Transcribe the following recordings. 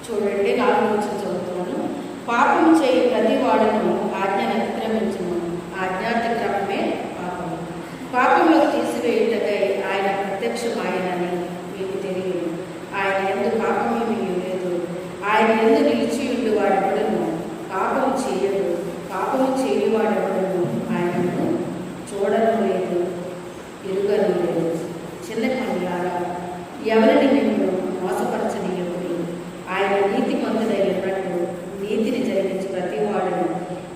చూడండి, 4వ వచనం చదువుతున్నాను. పాపము చేయి ప్రతి వాడును ఆజ్ఞను అతిక్రమించును, ఆజ్ఞాతిక్రమమే పాపము. పాపంలో తీసివేయుటకై ఆయన ప్రత్యక్షమాయనని మీకు తెలియదు. ఆయన యందు పాపమేమీ లేదు. ఆయన యందు నిలిచియుండు వాడెవడును పాపము చేయడు. పాపము చేయువాడెవడును ఆయనను చూడను లేదు, ఎరుగను లేదు. చిన్న పిల్లలారా, ఎవరిని మిమ్మల్ని మోసపరచనీయకుడి. ఆయన నీతిమంతుడై ఉన్నట్టు నీతిని జరిగించి ప్రతివాడును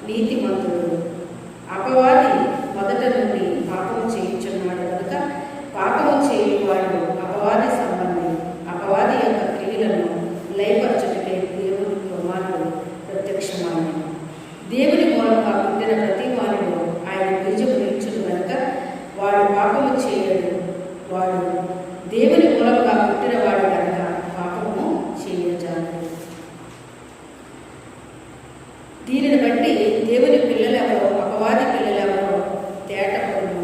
నీతిమంతుడు. అపవాది మొదట నుండి పాపము చేయించున్నాడు కనుక పాపము చేయువాడు అపవాది సంబంధి. అపవాది యొక్క క్రియలను లయపరచుటకై దేవుని కుమారుడు ప్రత్యక్షమాయను. దేవుని మూలంగా పుట్టిన ప్రతి వారిలో ఆయన బీజము నిల్చును కనుక వాడు పాపము చేయడు. వాడు దేవుని మూలంగా పుట్టినవాడు కనుక పాపము చేయజాలడు. దీనిని బట్టి దేవుని పిల్లలెవరో అపవాది పిల్లలెవరో తేటపడును.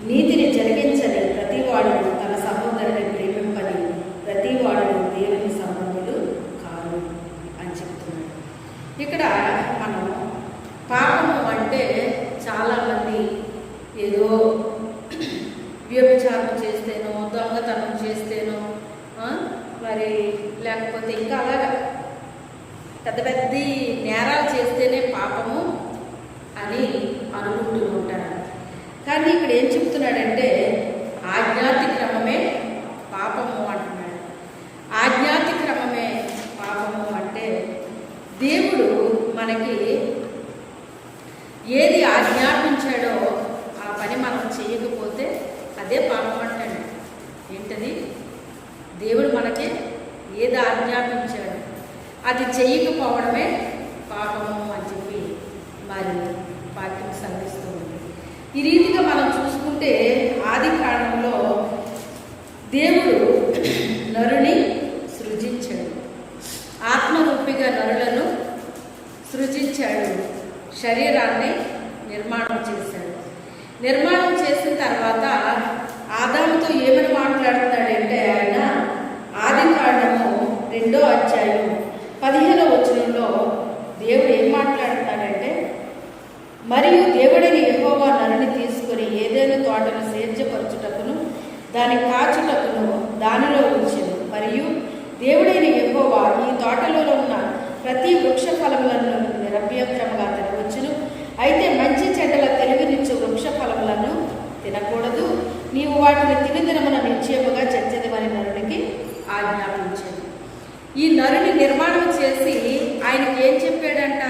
నీతిని జరిగించని ప్రతివాడును తన సహోదరుని ప్రేమింపని ప్రతివాడును దేవుని సంబంధులు కాదు అని చెప్తున్నాడు. ఇక్కడ మనం పాపము అంటే చాలామంది ఏదో వ్యభిచారం చేస్తేనో, దొంగతనం చేస్తేనో, మరి లేకపోతే ఇంకా అలాగా పెద్ద పెద్ద నేరాలు చేస్తేనే పాపము అని అనుకుంటూ ఉంటారు. కానీ ఇక్కడ ఏం చెప్తున్నాడంటే ఆజ్ఞాతిక్రమమే పాపము అంటున్నాడు. ఆజ్ఞాతిక్రమమే పాపము అంటే దేవుడు మనకి ఏది ఆజ్ఞాపించాడో ఆ పని మనం చేయకపోతే అదే పాపం అంటాడు. ఏంటది? దేవుడు మనకి ఏది ఆజ్ఞాపించాడు అది చేయకపోవడమే పాపము అని చెప్పి మరి వాక్యం సంధిస్తూ ఉంది. ఈ రీతిగా మనం చూసుకుంటే ఆది కాండంలో దేవుడు నరుని సృజించాడు. ఆత్మరూపిగా నరులను సృజించాడు. శరీరాన్ని నిర్మాణం చేశాడు. నిర్మాణం చేసిన తర్వాత ఆదాముతో ఏమని మాట్లాడుతున్నాడంటే ఆయన ఆది కాండము 2వ అధ్యాయం 15వ వచనంలో దేవుడు ఏం మాట్లాడుతున్నాడంటే, మరియు దేవుడైన యెహోవా నరుని తీసుకొని ఏదైనా తోటను సేద్యపరచుటకును దాని కాచుటకును దానిలో ఉంచెను. మరియు దేవుడైన యెహోవా ఈ తోటలో ఉన్న ప్రతి వృక్ష ఫలములను నిరభ్యంతరముగా తినవచ్చును, అయితే మంచి చెడ్డల తెలివినిచ్చు వృక్ష ఫలములను తినకూడదు. నీవు వాటిని తినుదినమున నిశ్చయముగా చచ్చెదవని నరునికి ఆజ్ఞాపించాడు. ఈ నరుని నిర్మాణం చేసి ఆయనకి ఏం చెప్పాడంట?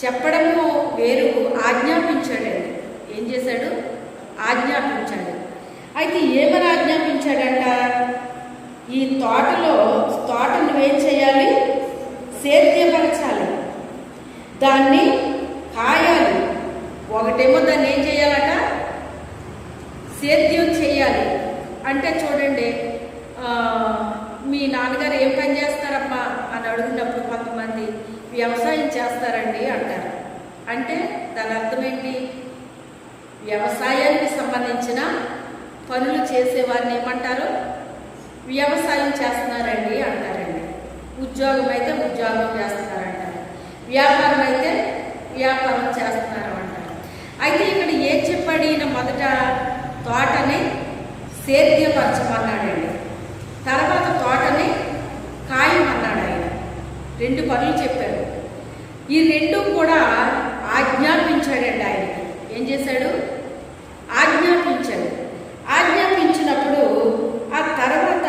చెప్పడము వేరు, ఆజ్ఞాపించాడండి. ఏం చేశాడు? ఆజ్ఞాపించాడు. అయితే ఏమని ఆజ్ఞాపించాడంట? ఈ తోట నువ్వేం చేయాలి? సేద్యపరచాలి, దాన్ని కాయాలి. ఒకటేమో దాన్ని ఏం చేయాలట? సేద్యం చేయాలి. అంటే చూడండి, మీ నాన్నగారు ఏం పని చేస్తారమ్మా అని అడుగున్నప్పుడు కొంతమంది వ్యవసాయం చేస్తారండి అంటారు. అంటే దాని అర్థం ఏంటి? వ్యవసాయానికి సంబంధించిన పనులు చేసేవారిని ఏమంటారు? వ్యవసాయం చేస్తున్నారండి అంటారండి. ఉద్యోగం అయితే ఉద్యోగం చేస్తున్నారంటారు, వ్యాపారం అయితే వ్యాపారం చేస్తున్నారు అంటారు. అయితే ఇక్కడ ఏం చెప్పాడు ఈయన? మొదట తోటని సేద్యపరచమన్నాడండి, తర్వాత తోటని కాయమన్నాడు. ఆయన 2 పనులు చెప్పాడు. ఈ 2 కూడా ఆజ్ఞాపించాడండి. ఆయనకి ఏం చేశాడు? ఆజ్ఞాపించాడు. ఆజ్ఞాపించినప్పుడు ఆ తర్వాత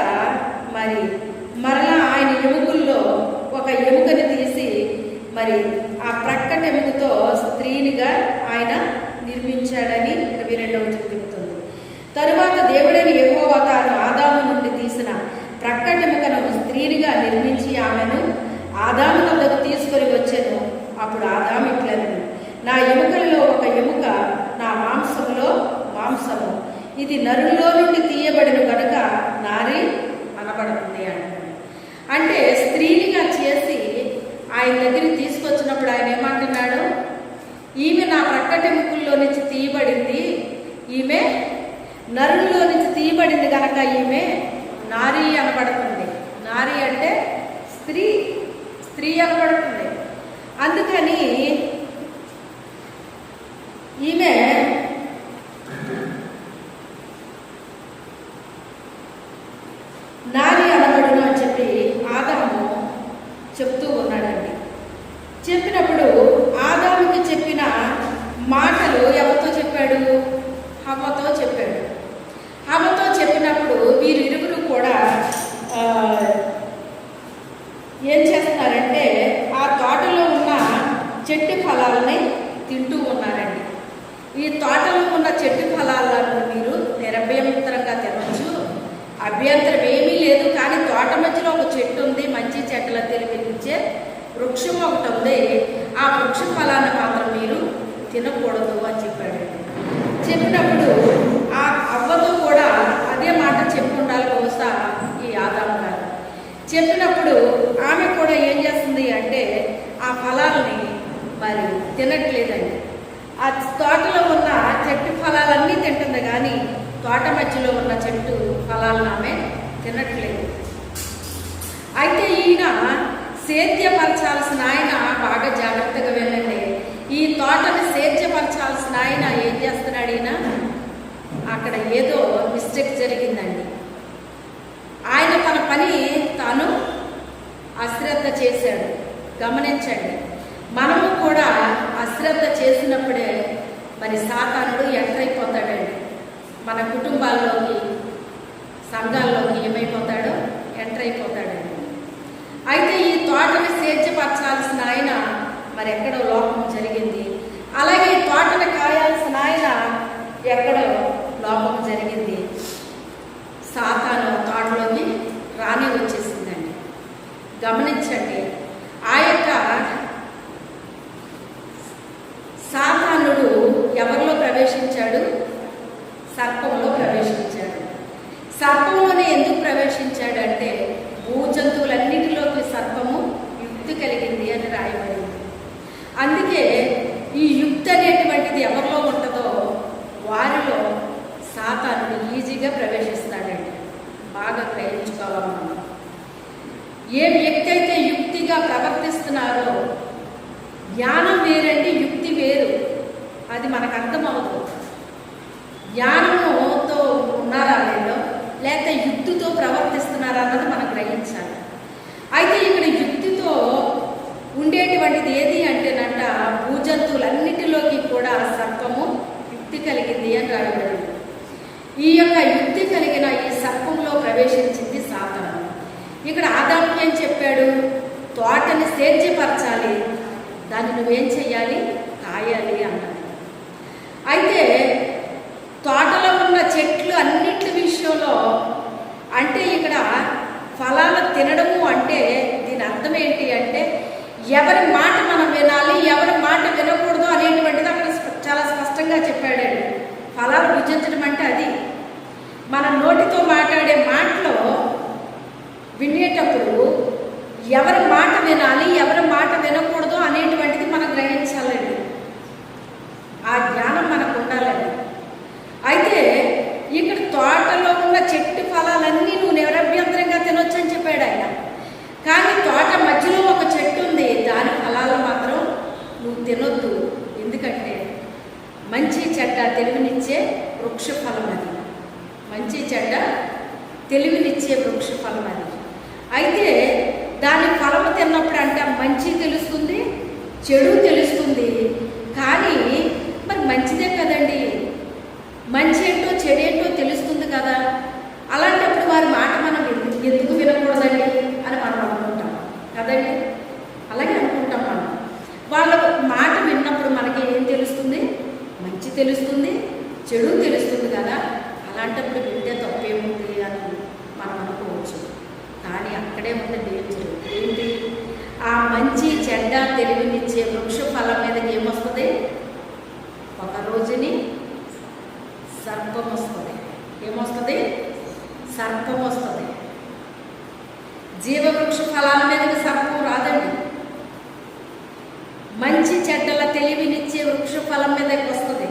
మరలా ఆయన ఎముకల్లో ఒక ఎముకని తీసి మరి ఆ ప్రక్కట ఎముకతో స్త్రీనిగా ఆయన నిర్మించాడని 22వ వచనం చెబుతుంది. తరువాత దేవుడైన యెహోవా తాను ఆదాము నుండి తీసిన ప్రక్కటెముకను స్త్రీనిగా నిర్మించి ఆమెను ఆదాము వద్దకు తీసుకొని వచ్చాను. అప్పుడు ఆదాము ఇట్లనెను, నా ఎముకలలో ఒక ఎముక నా మాంసములో మాంసము, ఇది నరుల్లో నుండి తీయబడిన కనుక నారి అనబడుతుంది అంటాడు. అంటే స్త్రీనిగా చేసి ఆయన దగ్గరికి తీసుకొచ్చినప్పుడు ఆయన ఏమంటున్నాడు? ఈమె నా ప్రక్కటెముకల్లో నుంచి తీయబడింది, ఈమె నరుల్లో నుంచి తీయబడింది కనుక ఈమె నారీ అనబడుతుంది. నారీ అంటే స్త్రీ స్త్రీ అనబడుతుంది. అందుకని ఈమె నారి అనబడును అని చెప్పి ఆదాము చెప్తూ ఉన్నాడండి. చెప్పినప్పుడు ఆదాముకి చెప్పిన మాటలు ఎవరితో చెప్పాడు? హవ్వతో చెప్పాడు. హవ్వతో చెప్పినప్పుడు వీరు ఇరువురు కూడా ఏం చేస్తున్నారంటే ఆ తోటలో ఉన్న చెట్టు ఫలాలని తింటూ ఉన్నారండి. ఈ తోటలో ఉన్న చెట్టు ఫలాలను మీరు నిరభ్యంతరంగా తినవచ్చు, అభ్యంతరం ఏమీ లేదు. కానీ తోట మధ్యలో ఒక చెట్టు ఉంది, మంచి చెట్ల తెలిపించే వృక్షం ఒకటి ఉంది, ఆ వృక్ష ఫలాన్ని మాత్రం మీరు తినకూడదు అని చెప్పాడు. చెప్పినప్పుడు ఆ అవ్వతో కూడా అదే మాట చెప్పుకుండాలి బహుశా ఈ ఆదాము గారు. చెప్పినప్పుడు ఆమె కూడా ఏం చేస్తుంది అంటే ఆ ఫలాల్ని మరి తినట్లేదండి. ఆ తోటలో ఉన్న చెట్టు ఫలాలన్నీ తింటుంది, కానీ తోట మధ్యలో ఉన్న చెట్టు ఫలాలను ఆమె తినట్లేదు. అయితే ఈయన సేద్యపరచాల్సిన ఆయన బాగా జాగ్రత్తగా వెళ్ళండి. ఈ తోటని సేద్యపరచాల్సిన ఆయన ఏం చేస్తున్నాడు? ఈయన అక్కడ ఏదో మిస్టేక్ జరిగిందండి. ఆయన తన పని తాను అశ్రద్ధ చేశాడు. గమనించండి, మనము కూడా అశ్రద్ధ చేసినప్పుడే మరి సాతానుడు ఎంటర్ అయిపోతాడండి. మన కుటుంబాల్లోకి, సంఘాల్లోకి ఏమైపోతాడో ఎంటర్ అయిపోతాడండి. అయితే ఈ తోటని సేద్యపరచాల్సిన ఆయన మరి ఎక్కడో లోపం జరిగింది. అలాగే ఈ తోటని కాయాల్సిన ఆయన ఎక్కడో లోపం జరిగింది. సాతాను తోటలోకి రాని వచ్చేసిందండి. గమనించండి, ఆ యొక్క సాతానుడు ఎవరిలో ప్రవేశించాడు? సర్పంలో ప్రవేశించాడు. సర్పంలోనే ఎందుకు ప్రవేశించాడంటే భూజంతువులన్నిటిలోకి సర్పము యుక్తి కలిగింది అని రాయబడింది. అందుకే ఈ యుక్తి అనేటువంటిది ఎవరిలో ఉంటుందో వారిలో సాతానుడు ఈజీగా ప్రవేశిస్తాడండి. బాగా గ్రహించుకోవాలి మనం. ఏ వ్యక్తి అయితే యుక్తిగా ప్రవర్తిస్తున్నారో, జ్ఞానం వేరండి, యుక్తి వేరు, అది మనకు అర్థమవుతుంది. జ్ఞానముతో ఉన్నారా లేదో, లేకపోతే యుక్తితో ప్రవర్తిస్తున్నారా అన్నది మనం గ్రహించాలి. అయితే ఇక్కడ యుక్తితో ఉండేటువంటిది ఏది అంటేనంట భూజంతువులన్నిటిలోకి కూడా సర్పము యుక్తి కలిగింది అని రాయబడింది. ఈ యొక్క యుక్తి కలిగిన ఈ సర్పంలో ప్రవేశించింది సాతాను. ఇక్కడ ఆదాము ఏం చెప్పాడు? తోటని సేద్యపరచాలి, దాన్ని నువ్వేం చెయ్యాలి? కాయాలి అన్నాడు. అయితే తోటలో ఉన్న చెట్లు అన్నిటి విషయంలో అంటే ఇక్కడ ఫలాలు తినడము అంటే దీని అర్థం ఏంటి అంటే ఎవరి మాట మనం వినాలి, ఎవరి మాట వినకూడదు అనేటువంటిది అక్కడ చాలా స్పష్టంగా చెప్పాడండి. ఫలాలు భుజించడం అంటే అది మన నోటితో మాట్లాడే మాటలో వినేటప్పుడు ఎవరి మాట వినాలి, ఎవరి మాట వినకూడదు అనేటువంటిది మనం గ్రహించాలండి. ఆ జ్ఞానం మనకు ఉండాలండి. అయితే ఇక్కడ తోటలో ఉన్న చెట్టు ఫలాలన్నీ నువ్వు నిరభ్యంతరంగా తినొచ్చు అని చెప్పాడు ఆయన. కానీ తోట మధ్యలో ఒక చెట్టు ఉంది, దాని ఫలాలు మాత్రం నువ్వు తినొద్దు. ఎందుకంటే మంచి చెడ్డ తెలివినిచ్చే వృక్ష ఫలం అది. మంచి చెడ్డ తెలివినిచ్చే వృక్ష ఫలం అది. అయితే దాని ఫలము తిన్నప్పుడు అంటే మంచి తెలుస్తుంది, చెడు తెలుస్తుంది. కానీ మరి మంచిదే కదండి, మంచి ఏంటో చెడేంటో తెలుస్తుంది కదా. అలాంటప్పుడు వారి మాట మనం ఎందుకు వినకూడదండి అని మనం అనుకుంటాం కదండి. అలాగే అనుకుంటాం మనం. వాళ్ళ మాట విన్నప్పుడు మనకి ఏం తెలుస్తుంది? మంచి తెలుస్తుంది, చెడు తెలుస్తుంది కదా. అలాంటప్పుడు వింటే తప్పేముంది అని మనం అనుకోవచ్చు. కానీ అక్కడే ఉంది డేంజర్. ఏంటి? ఆ మంచి చెడ్డ తెలివినిచ్చే వృక్ష ఫలం మీదకి ఏమొస్తుంది? ఒక రోజుని సర్పం వస్తుంది. ఏమొస్తుంది? సర్పం వస్తుంది. జీవవృక్ష ఫలాల మీదకి సర్పం రాదండి. మంచి చెడ్డల తెలివినిచ్చే వృక్ష ఫలం మీదకి వస్తుంది.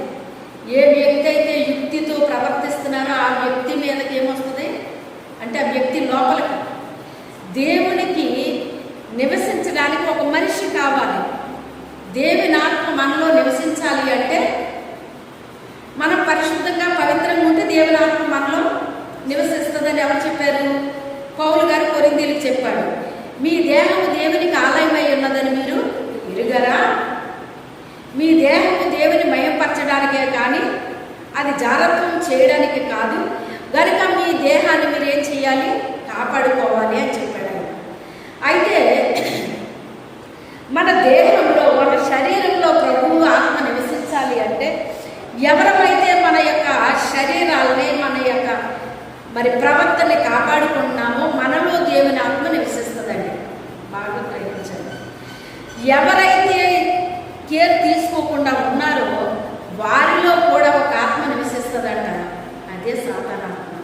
ఏ వ్యక్తి అయితే యుక్తితో ప్రవర్తిస్తున్నారో ఆ వ్యక్తి మీదకి ఏమొస్తుంది అంటే ఆ వ్యక్తి లోపలికి దేవునికి నివసించడానికి ఒక మనిషి కావాలి. దేవుని ఆత్మ మనలో నివసించాలి అంటే మనం పరిశుద్ధంగా పవిత్రంగా ఉంటే దేవుని ఆత్మ మనలో నివసిస్తుందని ఎవరు చెప్పారు? పౌలు గారు కొరింథీయులకు చెప్పాడు. మీ దేహము దేవునికి ఆలయమై ఉన్నదని మీరు ఎరుగరా? మీ దేహము దేవుని మయంపరచడానికే కానీ అది జాగ్రత్తం చేయడానికి కాదు. గనుక మీ దేహాన్ని మీరు ఏం చేయాలి? కాపాడుకోవాలి అని చెప్పాడు. అయితే మన దేహంలో, మన శరీరంలో ప్రభువు ఆత్మ నివసించాలి అంటే ఎవరైతే మన యొక్క శరీరాలని, మన యొక్క ప్రవర్తనని కాపాడుకుంటున్నామో మనలో దేవుని ఆత్మ నివసిస్తుందండి. బాగా గ్రహించండి. ఎవరైతే కేర్ తీసుకోకుండా ఉన్నారో వారిలో కూడా ఒక ఆత్మ నివసిస్తుందంట. అదే సాతాను ఆత్మ.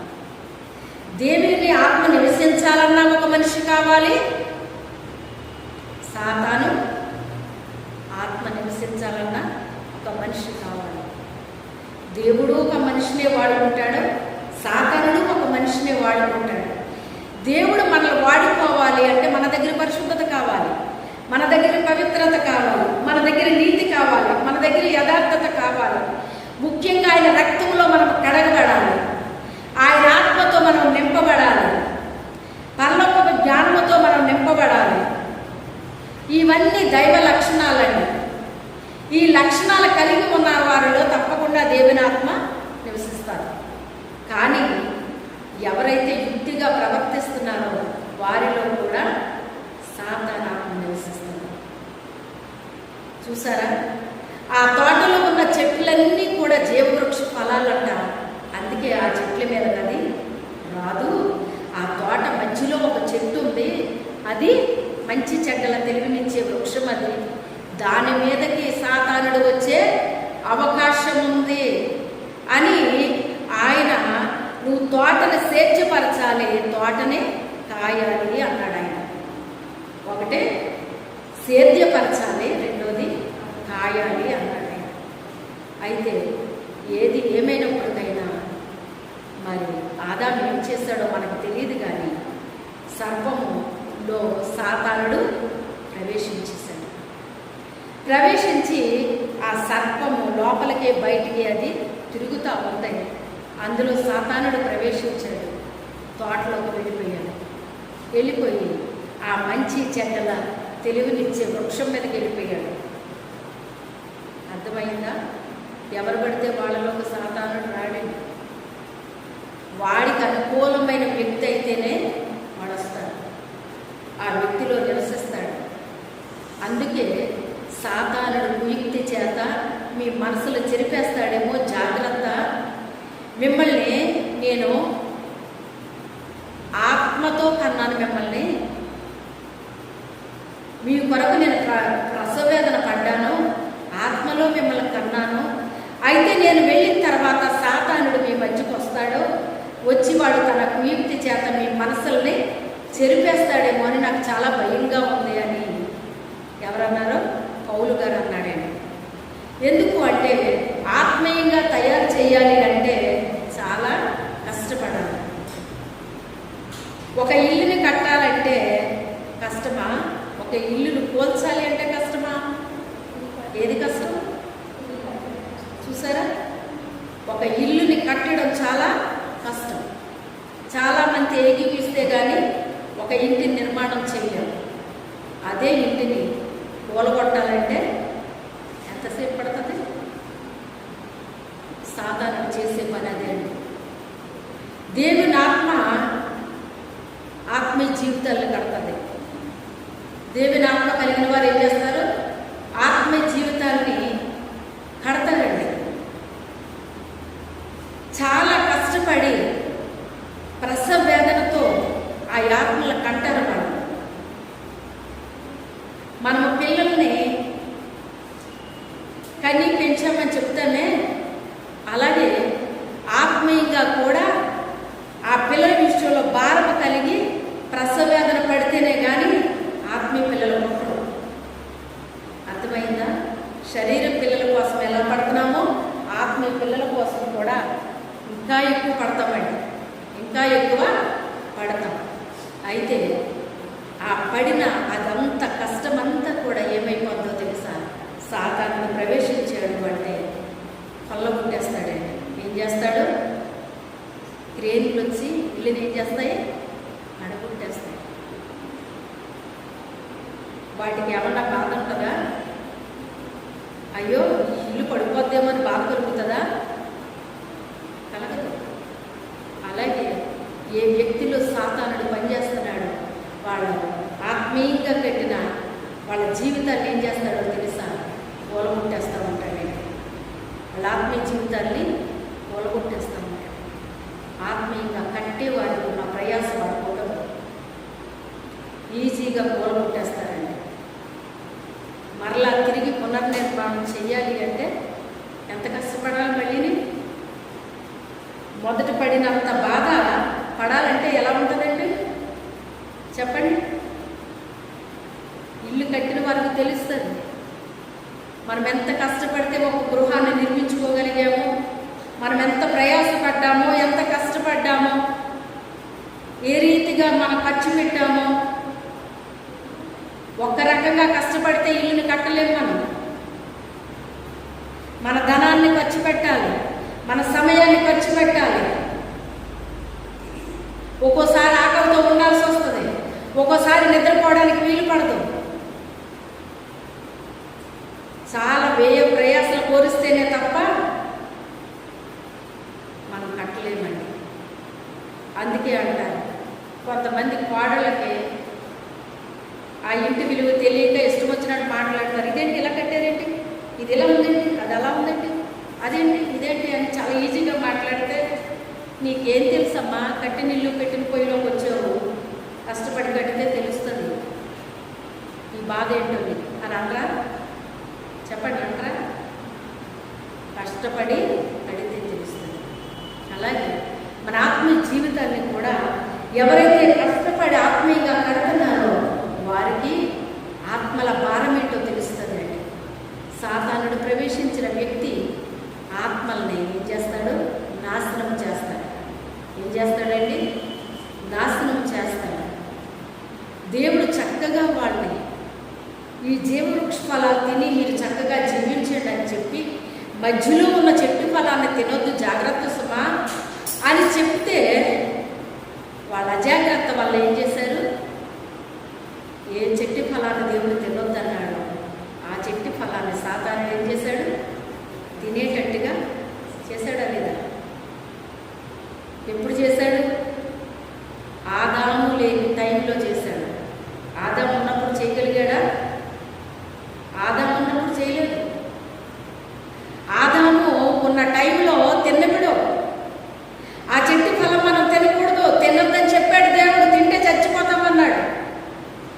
దేవుని ఆత్మ నివసించాలన్నా ఒక మనిషి కావాలి. సాతాను ఆత్మ నివసించాలన్నా ఒక మనిషి కావాలి. దేవుడు ఒక మనిషినే వాడుకుంటాడు, సాతానుడు ఒక మనిషినే వాడుకుంటాడు. దేవుడు మనల్ని వాడుకోవాలి అంటే మన దగ్గర పరిశుద్ధత కావాలి, మన దగ్గర పవిత్రత కావాలి, మన దగ్గర నీతి కావాలి, మన దగ్గర యథార్థత కావాలి. ముఖ్యంగా ఆయన రక్తంలో మనం కడగబడాలి, ఆయన ఆత్మతో మనం నింపబడాలి, పరలోకపు జ్ఞానముతో మనం నింపబడాలి. ఇవన్నీ దైవ లక్షణాలండి. ఈ లక్షణాలు కలిగి ఉన్న వారిలో తప్పకుండా దేవుని ఆత్మ నివసిస్తారు. కానీ ఎవరైతే యుక్తిగా ప్రవర్తిస్తున్నారో వారిలో కూడా సాతాను ఆత్మ నివసిస్తుంది. చూసారా? ఆ తోటలో ఉన్న చెట్లన్నీ కూడా జీవవృక్ష ఫలాలంట. అందుకే ఆ చెట్ల మీద అది రాదు. ఆ తోట మధ్యలో ఒక చెట్టు ఉంది, అది మంచి చెడ్డల తెలివినిచ్చే వృక్షం. అది దాని మీదకి సాతానుడు వచ్చే అవకాశం ఉంది అని ఆయన, నువ్వు తోటని సేద్యపరచాలి, తోటని కాయాలి అన్నాడు ఆయన. ఒకటి సేద్యపరచాలి, రెండోది కాయాలి అన్నాడు ఆయన. అయితే ఏది ఏమైనప్పటికైనా మరి ఆదాము ఏం చేశాడో మనకు తెలియదు, కానీ సర్పములో సాతానుడు ప్రవేశించేశాడు. ప్రవేశించి ఆ సర్పము లోపలికి బయటికి అది తిరుగుతూ ఉంటాయి. అందులో సాతానుడు ప్రవేశించాడు, తోటలోకి వెళ్ళిపోయి ఆ మంచి చెడ్డల తెలివినిచ్చే వృక్షం మీదకి వెళ్ళిపోయాడు. అర్థమైందా? ఎవరు పడితే వాళ్ళలోకి సాతానుడు రాడండి. వాడికి అనుకూలమైన వ్యక్తి అయితేనే వాడు వస్తాడు, ఆ వ్యక్తిలో నివసిస్తాడు. అందుకే సాతానుడు కుయుక్తి చేత మీ మనసులో చెరిపేస్తాడేమో, జాగ్రత్త. మిమ్మల్ని నేను ఆత్మతో కన్నాను, మిమ్మల్ని మీ కొరకు నేను ప్రసవేదన పడ్డాను, ఆత్మలో మిమ్మల్ని కన్నాను. అయితే నేను వెళ్ళిన తర్వాత సాతానుడు మీ మధ్యకు వస్తాడు, వచ్చి వాడు తన కుయుక్తి చేత మీ మనసుల్ని చెరిపేస్తాడేమో అని నాకు చాలా భయంగా ఉంది అని ఎవరన్నారో? పౌలు గారు అన్నాడండి. ఎందుకు అంటే ఆత్మీయంగా తయారు చేయాలి అంటే చాలా కష్టపడాలి. ఒక ఇల్లుని కట్టాలంటే కష్టమా? ఒక ఇల్లును కూల్చాలి అంటే కష్టమా? ఏది కష్టం? చూసారా? ఒక ఇల్లుని కట్టడం చాలా కష్టం. చాలామంది ఏకీపిస్తే కానీ ఒక ఇంటిని నిర్మాణం చేయలేము. అదే ఇంటిని కూలగొట్టాలంటే ఎంతసేపు పడుతుంది? సాధారణ చేసే పని అదే అండి. దేవుని ఆత్మ ఆత్మీయ జీవితాలను కడుతుంది. దేవుని ఆత్మ కలిగిన వారు ఏం చేస్తారు? ఆత్మీయ జీవితాన్ని కడతారండి. చాలా కష్టపడి ప్రసవ వేదనతో ఆ ఆత్మలు కంటారు. మనము పిల్లల్ని కనీ పెంచామని చెప్తామే, అలాగే ఆత్మీయంగా కూడా ఆ పిల్లల విషయంలో భారత కలిగి ప్రసవేదన పడితేనే కానీ ఆత్మీయ పిల్లలు పుట్టరు. అర్థమైందా? శరీర పిల్లల కోసం ఎలా పడుతున్నామో ఆత్మీయ పిల్లల కోసం కూడా ఇంకా ఎక్కువ పడతామండి, ఇంకా ఎక్కువ పడతాం. అయితే ఆ పడిన అదంతా సాతాను ప్రవేశించాడు అంటే కొల్లగొట్టేస్తాడండి. ఏం చేస్తాడు? క్రేన్లు వచ్చి ఇల్లుని ఏం చేస్తాయి? అడగొట్టేస్తాయి. వాటికి ఏమన్నా బాధ ఉంటుందా? అయ్యో ఇల్లు పడిపోద్దేమో అని బాధ కలుగుతుందా? కలగదు. అలాగే ఏ వ్యక్తిలో సాతానుడు పనిచేస్తున్నాడో వాళ్ళు ఆత్మీయంగా కట్టిన వాళ్ళ జీవితాన్ని ఏం చేస్తాడో తెలుసా? కూలగొట్టేస్తూ ఉంటాడండి. వాళ్ళ ఆత్మీయ జీవితాన్ని కూలగొట్టేస్తూ ఉంటాడు. ఆత్మీయంగా కట్టే వారికి ఉన్న ప్రయాస వారికి ఉండదు. ఈజీగా కూలగొట్టేస్తారండి. మరలా తిరిగి పునర్నిర్మాణం చెయ్యాలి అంటే ఎంత కష్టపడాలి? మళ్ళీని మొదట పడినంత బాధ పడాలంటే ఎలా ఉంటుందండి చెప్పండి? ఇల్లు కట్టిన వారికి తెలుస్తుంది మనం ఎంత కష్టపడితే ఒక గృహాన్ని నిర్మించుకోగలిగామో, మనం ఎంత ప్రయాసపడ్డామో, ఎంత కష్టపడ్డామో, ఏ రీతిగా మనం ఖర్చు పెట్టామో. ఒక్క రకంగా కష్టపడితే ఇల్లుని కట్టలేము. మన ధనాన్ని ఖర్చు పెట్టాలి, మన సమయాన్ని ఖర్చు పెట్టాలి. ఒక్కోసారి ఆకలితో ఉండాల్సి వస్తుంది, ఒక్కోసారి నిద్రపోవడానికి వీలు పడదు. చాలా వ్యయ ప్రయాసాలు కోరిస్తేనే తప్ప మనం కట్టలేమండి. అందుకే అంటారు కొంతమంది కోడళ్ళకి ఆ ఇంటి విలువ తెలియక ఇష్టం వచ్చినట్టు మాట్లాడతారు. ఇదేంటి ఇలా కట్టారేంటి, ఇది ఇలా ఉందండి, అది అలా ఉందండి, అదేంటి ఇదేంటి అని చాలా ఈజీగా మాట్లాడితే, నీకేం తెలుసమ్మా, కట్టిన ఇల్లు పెట్టిన పొయ్యిలోకి వచ్చావు, కష్టపడి కట్టితే తెలుస్తుంది ఈ బాధ ఏంటో అని అనరా? చెప్పండి, అంటారా? కష్టపడి కడితే తెలుస్తుంది. అలాగే మన ఆత్మీయ జీవితాన్ని కూడా ఎవరైతే కష్టపడి ఆత్మీయంగా కడుతున్నారో వారికి ఆత్మల భారం ఏంటో తెలుస్తుంది అండి. సాతానుడు ప్రవేశించిన వ్యక్తి ఆత్మల్ని ఏం చేస్తాడు? నాశనం చేస్తాడు. ఏం చేస్తాడండి? నాశనం చేస్తాడు. దేవుడు చక్కగా వాళ్ళని ఈ జీవవృక్ష ఫలాలు తిని మీరు చక్కగా జీవించండి అని చెప్పి, మధ్యలో ఉన్న చెట్టు ఫలాన్ని తినొద్దు, జాగ్రత్త సుమా అని చెప్తే వాళ్ళ అజాగ్రత్త వల్ల ఏం చేశారు? ఏ చెట్టు ఫలాన్ని దేవుడు తినొద్దు అన్నాడు, ఆ చెట్టు ఫలాన్ని సాతానుడు ఏం చేశాడు? తినేటట్టుగా చేశాడా లేదా? ఎప్పుడు చేశాడు? ఆదాము లేని టైంలో చేశాడు. ఆదాము ఉన్నప్పుడు చేయగలిగాడా? ఆదాము ఉన్నప్పుడు చేయలేదు. ఆదాము ఉన్న టైంలో తిన్నప్పుడు ఆ చెట్టు ఫలం మనం తినకూడదు, తినొద్దని చెప్పాడు దేవుడు. తింటే చచ్చిపోతామన్నాడు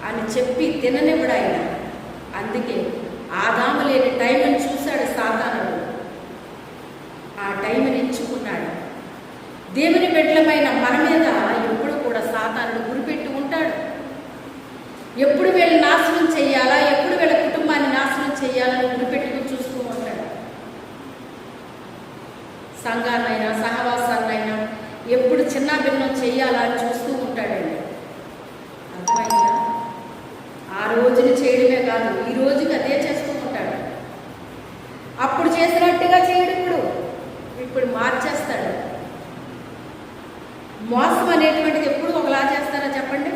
అని చెప్పి తిననివ్వడు ఆయన. అందుకే ఆదాము లేని టైంని చూశాడు సాతానుడు, ఆ టైంని ఎంచుకున్నాడు. దేవుని బిడ్డలమైన మన మీద ఎప్పుడు కూడా సాతానుడు గురిపెట్టి ఉంటాడు. ఎప్పుడు వీళ్ళు నాశనం చెయ్యాలా, ఎప్పుడు వీళ్ళ కుటుంబాన్ని నాశనం చెయ్యాలని గురిపెట్టుకుని చూస్తూ ఉంటాడు. సంఘాన్నైనా సహవాసాన్నైనా ఎప్పుడు చిన్న భిన్నం చెయ్యాలా అని చూస్తూ ఉంటాడండి. అర్థమైందా? ఆ రోజుని చేయడమే కాదు, ఈ రోజుకి అదే చేస్తూ ఉంటాడు. అప్పుడు చేసినట్టుగా చేయడు, ఇప్పుడు మార్చేస్తాడు. మోసం అనేటువంటిది ఎప్పుడు ఒకలా చేస్తారా చెప్పండి?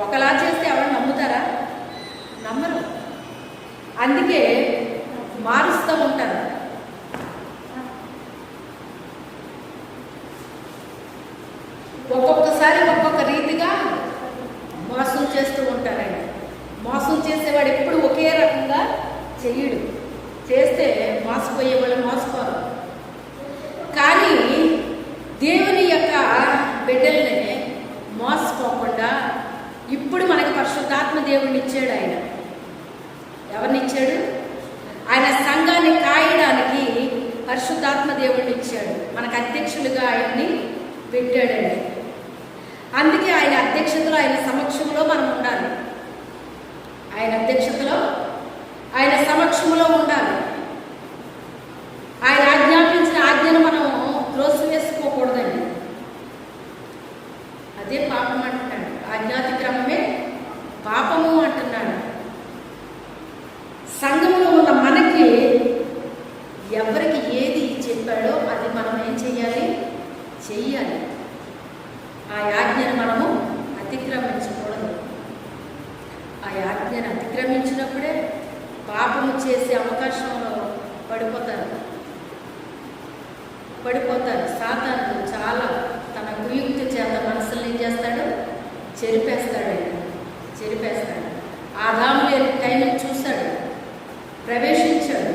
ఒకలా చేస్తే ఎవరు నమ్ముతారా? నమ్మరు. అందుకే మారుస్తూ ఉంటారు. ఒక్కొక్కసారి ఒక్కొక్క రీతిగా మోసం చేస్తూ ఉంటారండి. మోసం చేసేవాడు ఎప్పుడు ఒకే రకంగా చెయ్యడు. చేస్తే మోసపోయే వాళ్ళు మోసపోరు. కానీ దేవుని యొక్క బిడ్డల్ని మోసపోకుండా ఇప్పుడు మనకి పరిశుద్ధాత్మ దేవుడిని ఇచ్చాడు. ఆయన ఎవరిని ఇచ్చాడు? ఆయన సంఘాన్ని కాయడానికి పరిశుద్ధాత్మ దేవుడిని ఇచ్చాడు. మనకు అధ్యక్షులుగా ఆయన్ని పెట్టాడండి. అందుకే ఆయన అధ్యక్షతలో, ఆయన సమక్షంలో మనం ఉండాలి. ఆయన అధ్యక్షతలో, ఆయన సమక్షంలో ఉండాలి. ఆయన ఆజ్ఞాపించిన ఆజ్ఞను మనం త్రోసివేసుకోకూడదండి. అదే పాపం అంటున్నాడు. ఆజ్ఞాతిక్రమమే పాపము అంటున్నాడు. చెరిపేస్తాడండి, చెరిపేస్తాడు. ఆదాము టైంని చూశాడు, ప్రవేశించాడు.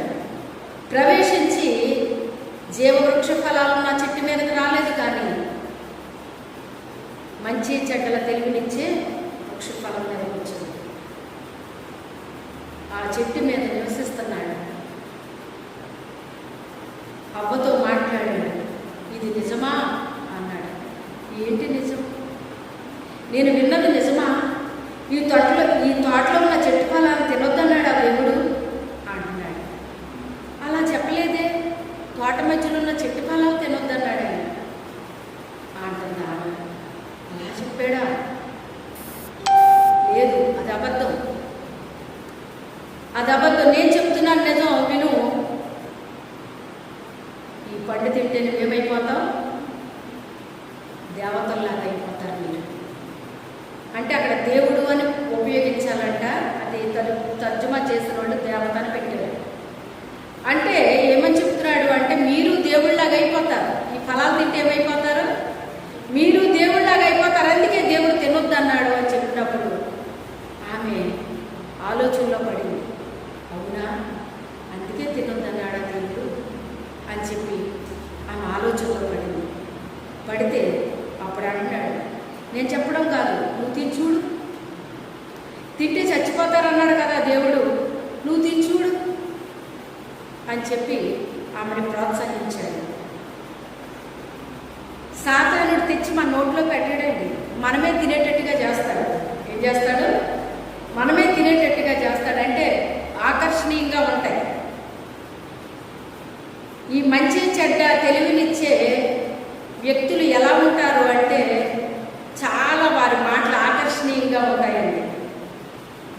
ప్రవేశించి జీవవృక్ష ఫలాలు నా చెట్టు మీదకి రాలేదు, కానీ మంచి చెడ్డల తెలివినిచ్చే వృక్ష ఫలం మీద కూర్చుంది. ఆ చెట్టు మీద నివసిస్తున్నాడు. అవ్వతో మాట్లాడాడు. ఇది నిజమా అన్నాడు. ఏంటి నిజం? నేను విన్నది నిజమా? ఈ తోటలో ఉన్న చెట్టు ఫలాలు తినొద్దన్నాడు ఆ దేవుడు అంటున్నాడు. అలా చెప్పలేదే, తోట మధ్యలో ఉన్న చెట్టు ఫలాలు తినొద్దన్నాడు ఆయన అంటుందా? అలా చెప్పాడా? లేదు, అది అబద్ధం, అది అబద్ధం. నేను చెప్తున్నాను నిజం, విను. ఈ పండు తింటే నువ్వేమైపోతావు? దేవతల్లాగా అయిపోతారు మీరు. అంటే అక్కడ దేవుడు అని ఉపయోగించాలంట. అది తర్జుమా చేసిన వాళ్ళు దేవత అని పెట్టారు. అంటే ఏమని చెప్తున్నాడు అంటే మీరు దేవుళ్ళలాగా అయిపోతారు. ఈ ఫలాలు తింటే ఏమైపోతారు? మీరు దేవుళ్ళలాగా అయిపోతారు. అందుకే దేవుడు తినొద్దు అన్నాడు అని చెప్పినప్పుడు ఆమె ఆలోచనలో పడింది. అవునా, అందుకే తినొద్దు అన్నాడా దేవుడు అని చెప్పి ఆమె ఆలోచనలో పడింది. పడితే అప్పుడు అంటున్నాడు, నేను చెప్పడం కాదు, నువ్వు తిని చూడు, తింటే చచ్చిపోతారన్నాడు కదా దేవుడు, నువ్వు తిని చూడు అని చెప్పి ఆమెను ప్రోత్సహించాడు. సాతానుడు తెచ్చి మన నోట్లో పెట్టాడండి, మనమే తినేటట్టుగా చేస్తాడు. ఏం చేస్తాడు? మనమే తినేటట్టుగా చేస్తాడు. అంటే ఆకర్షణీయంగా ఉంటాయి. ఈ మంచి చెడ్డ తెలివినిచ్చే వ్యక్తులు ఎలా ఉంటారు అంటే చాలా వారి మాటలు ఆకర్షణీయంగా ఉంటాయండి,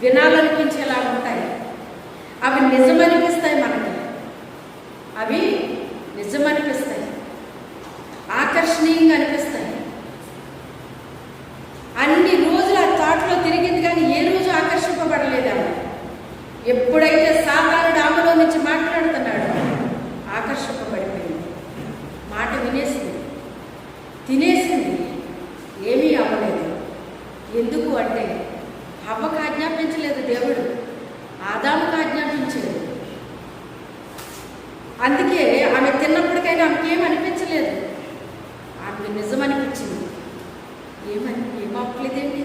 వినాలనిపించేలా ఉంటాయి. అవి నిజమనిపిస్తాయి, మనకి అవి నిజమనిపిస్తాయి, ఆకర్షణీయంగా అనిపిస్తాయి. అన్ని రోజులు ఆ తోటలో తిరిగింది, కానీ ఏ రోజు ఆకర్షింపబడలేదు ఆమె. ఎప్పుడైతే సాతానుడు ఆమెలో నుంచి మాట్లాడుతున్నాడో ఆకర్షింపబడిపోయింది. మాట వినేసింది, తినేసింది, ఏమీ అవ్వలేదు. ఎందుకు అంటే హవ్వకు ఆజ్ఞాపించలేదు దేవుడు, ఆదాముకు ఆజ్ఞాపించాడు. అందుకే ఆమె తిన్నప్పటికైనా ఆమెకి ఏం అనిపించలేదు, ఆమెకు నిజం అనిపించింది. ఏమవ్వట్లేదేంటి?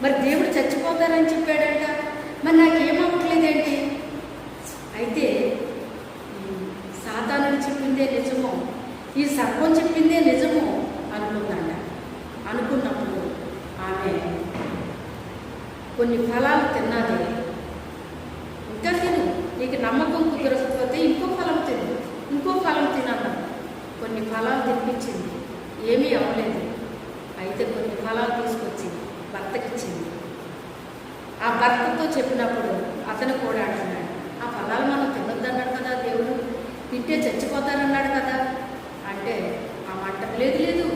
మరి దేవుడు చచ్చిపోతారని చెప్పాడంట, మరి నాకేమవ్వట్లేదేంటి? అయితే సాతానుడు చెప్పిందే నిజమో, ఈ సర్పం చెప్పిందే నిజమో అనుకుందంట. అనుకున్నప్పుడు ఆమె కొన్ని ఫలాలు తిన్నది. ఇంకా తిను, నీకు నమ్మకం కుదరకపోతే ఇంకో ఫలం తిను, ఇంకో ఫలం తినన్నాను. కొన్ని ఫలాలు తినిపించింది, ఏమీ అవ్వలేదు. అయితే కొన్ని ఫలాలు తీసుకొచ్చి భర్తకిచ్చింది. ఆ భర్తతో చెప్పినప్పుడు అతను కూడా అంటున్నాడు, ఆ ఫలాలు మనం తినొద్దన్నాడు కదా దేవుడు, తింటే చచ్చిపోతారన్నాడు కదా అంటే ఆ మాట లేదు లేదు,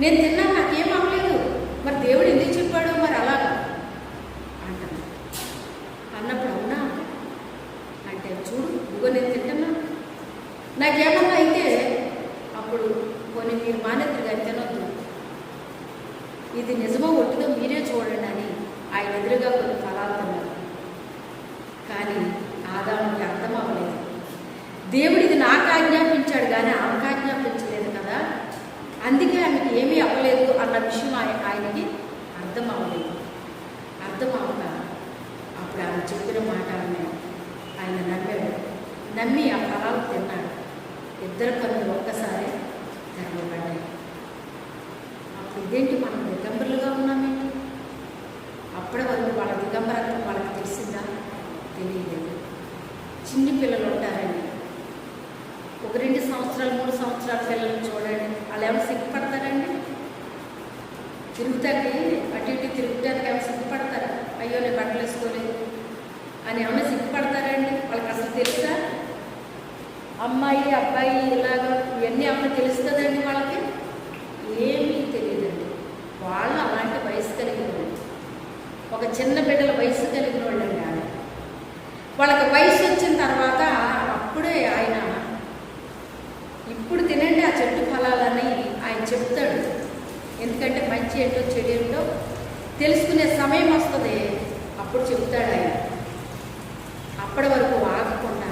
నేను తిన్నాను, నాకేం అవ్వలేదు, మరి దేవుడు ఎందుకు చెప్పాడు మరి అలాగా అంటాను. అన్నప్పుడు అవునా అంటే చూడు, ఇదిగో నేను తింటున్నా, నాకేమన్నా అయితే అప్పుడు కొన్ని మీరు మానేద్దరు కానీ తినొద్దు, ఇది నిజమో ఒట్టిదో మీరే చూడండి అని ఆయన ఎదురుగా కొన్ని ఫలాలు తిన్నారు. కానీ ఆదాముకి అర్థం అవ్వలేదు. దేవుడు ఇది నాకు ఆజ్ఞాపించాడు కానీ ఆమెకు ఆజ్ఞాపించలేదు కదా, అందుకే ఆమెకి ఏమీ అవ్వలేదు అన్న విషయం ఆయనకి అర్థం అవ్వలేదు. అర్థం అవ్వక అప్పుడు ఆమె చెప్పిన మాట ఆయన నమ్మాడు. నమ్మి ఆ ఫలాలు తిన్నాడు. ఇద్దరు కన్నులు ఒక్కసారి తెరవబడ్డాయి. అప్పుడు ఇదేంటి, మనం దిగంబరులుగా ఉన్నామేంటి? అప్పటి వరకు వాళ్ళ దిగంబరత్వం వాళ్ళకి తెలిసిందా? తెలియలేదు. చిన్ని పిల్లలు ఉంటారండి, ఒక 2 సంవత్సరాలు 3 సంవత్సరాల పిల్లల్ని చూడండి, వాళ్ళు ఏమైనా సిగ్గుపడతారండి? తిరుగుతాకి అటు ఇటు తిరుగుతానికి ఏమైనా సిగ్గుపడతారా? అయ్యో నేను బట్టలు వేసుకోలేదు అని ఏమైనా సిగ్గుపడతారండి? వాళ్ళకి అసలు తెలుసా? అమ్మాయి అబ్బాయి ఇలాగ ఇవన్నీ ఏమైనా తెలుస్తుందండి వాళ్ళకి? ఏమీ తెలియదండి. వాళ్ళు అలాంటి వయసు కలిగిన వాళ్ళు, ఒక చిన్న బిడ్డల వయసు కలిగిన వాళ్ళు అండి. వాళ్ళకి వయసు వచ్చిన తర్వాత అప్పుడే ఆయన ఇప్పుడు తినండి ఆ చెట్టు ఫలాలని ఆయన చెప్తాడు. ఎందుకంటే మంచి ఏంటో చెడు ఏంటో తెలుసుకునే సమయం వస్తుంది, అప్పుడు చెప్తాడు ఆయన. అప్పటి వరకు ఆగకుండా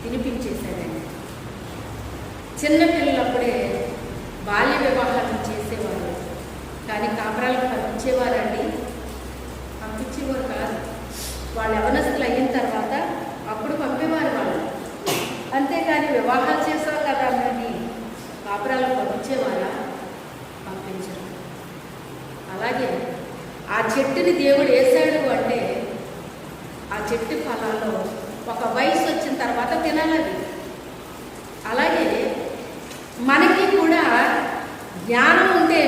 తినిపించేశాడండి. చిన్నపిల్లలప్పుడే బాల్య వివాహాలు చేసేవారు, కానీ కాపురాలకు పంపించేవారండి? పంపించేవారు కాదు. వాళ్ళు యవనస్తులు అయిన తర్వాత అప్పుడు పంపేవారు వాళ్ళు. అంతేకాని వివాహాలు చేసావు కదా అని కాపురాలకు పంపించేవారా? పంపించరు. అలాగే ఆ చెట్టుని దేవుడు వేసాడు అంటే ఆ చెట్టు ఫలాల్లో ఒక వయసు వచ్చిన తర్వాత తినాలది. అలాగే మనకి కూడా జ్ఞానం ఉంటే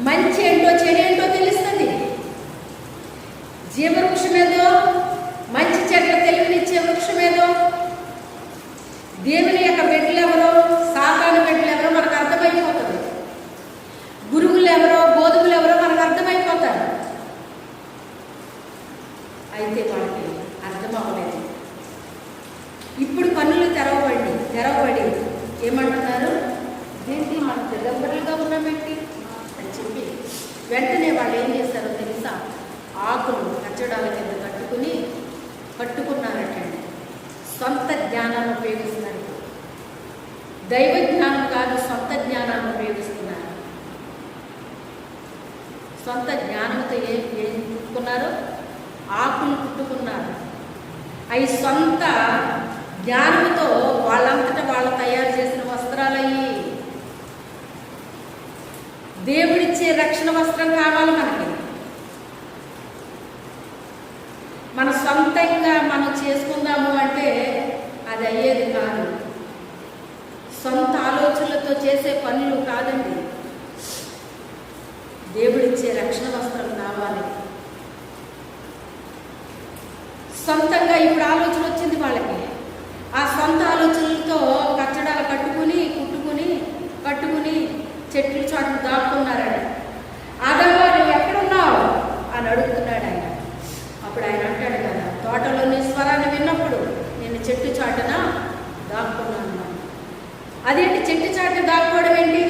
మంచి ఏంటో చెడు ఏంటో తెలుస్తుంది. జీవవృక్షం ఏదో, మంచి చెడ్ల తెలివినిచ్చే వృక్షం ఏదో, దేవుని యొక్క బిడ్డలు ఎవరో, సాతాను బిడ్డలు ఎవరో మనకు అర్థమైపోతుంది. గురువులు ఎవరో, బోధకులు ఎవరో మనకు అర్థమైపోతారు. అయితే వాళ్ళకి అర్థం అవ్వలేదు. ఇప్పుడు కన్నులు తెరవబడి ఏమంటున్నారు? ఏంటి మనం తెల్లబడులుగా ఉన్నామేంటి అని చెప్పి వెంటనే వాళ్ళు ఏం చేశారో తెలుసా? ఆకులు కచ్చడాల కింద కట్టుకున్నారటండి. సొంత జ్ఞానాన్ని ఉపయోగిస్తున్నారు. దైవ జ్ఞానం కాదు, సొంత జ్ఞానాన్ని ఉపయోగిస్తున్నారు. సొంత జ్ఞానంతో ఏం కుట్టుకున్నారు? ఆకులు కుట్టుకున్నారు. అవి సొంత జ్ఞానంతో వాళ్ళంతటా వాళ్ళు తయారు చేసిన వస్త్రాలయ్యి. దేవుడిచ్చే రక్షణ వస్త్రం కావాలి మనకి. మన సొంతంగా మనం చేసుకుందాము అంటే అది అయ్యేది కాదు. సొంత ఆలోచనలతో చేసే పనులు కాదండి. దేవుడిచ్చే రక్షణ వస్త్రం కావాలి. సొంతంగా ఇప్పుడు ఆలోచన వచ్చింది వాళ్ళకి. ఆ సొంత ఆలోచనలతో కట్టడాలు కట్టుకుని చెట్లు చాటును దాక్కున్నారని. ఆదమ్మ నువ్వు ఎక్కడున్నావు అని అడుగుతున్నాడు ఆయన. అప్పుడు ఆయన అంటాడు కదా, తోటలో నీ స్వరాన్ని విన్నప్పుడు నేను చెట్టు చాటున దాక్కున్నాను. అదేంటి చెట్టు చాటున దాక్కోవడం ఏంటి?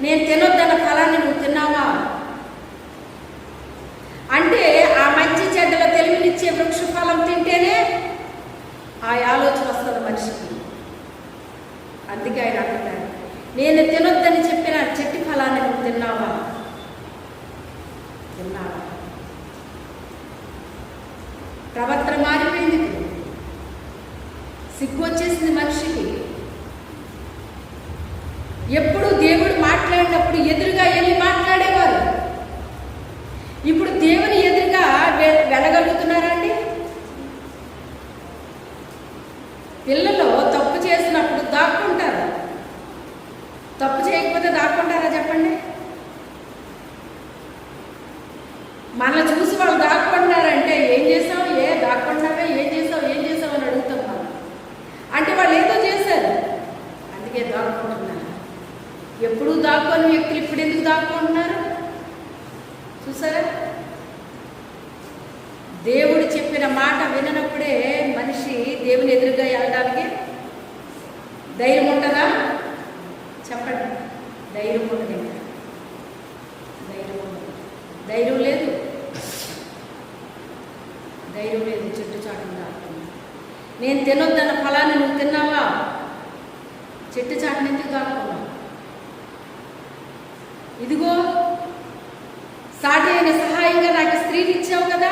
నేను తినొద్దన్న ఫలాన్ని నువ్వు తిన్నావా అంటే ఆ మంచి చెడ్డల తెలివినిచ్చే వృక్ష ఫలం తింటేనే ఆ ఆలోచన వస్తుంది మనిషికి. అందుకే ఆయన అంటున్నాడు, నేను తినొద్దని చెప్పిన చెట్టు ఫలాన్ని నువ్వు తిన్నావా? ప్రవర్తన మారిపోయింది. సిగ్గు వచ్చేసింది మనిషికి. ఎప్పుడు దేవుడు మాట్లాడినప్పుడు ఎదురుగా వెళ్ళి మాట్లాడేవారు. ఇప్పుడు దేవుని ఎదురుగా వెళ్ళగలుగుతున్నారండి? పిల్లలు తప్పు చేసినప్పుడు దాక్కుంటారు. తప్పు చేయకపోతే దాక్కుంటారా చెప్పండి? మనల్ని చూసి వాళ్ళు దాక్కుంటున్నారంటే ఏం చేసావు, దాక్కుంటున్నావే, ఏం చేసావు అని అడుగుతాం మనం. అంటే వాళ్ళు ఏదో చేశారు, అందుకే దాక్కుంటున్నారు. ఎప్పుడూ దాక్కోని వ్యక్తులు ఇప్పుడు ఎందుకు దాక్కుంటున్నారు చూసారా? దేవుడు చెప్పిన మాట విననప్పుడే మనిషి దేవుని ఎదురుగా వెళ్ళడానికి ధైర్యం ఉంటుందా చెప్పండి? ధైర్యం ఉండదు. ధైర్యం లేదు. చెట్టు చాటును దాక్కున్నా. నేను తినొద్దన్న ఫలాన్ని నువ్వు తిన్నావా? చెట్టు చాటుని ఎందుకు దాక్కున్నావు? ఇదిగో సాటి అయిన సహాయంగా నాకు స్త్రీని ఇచ్చావు కదా,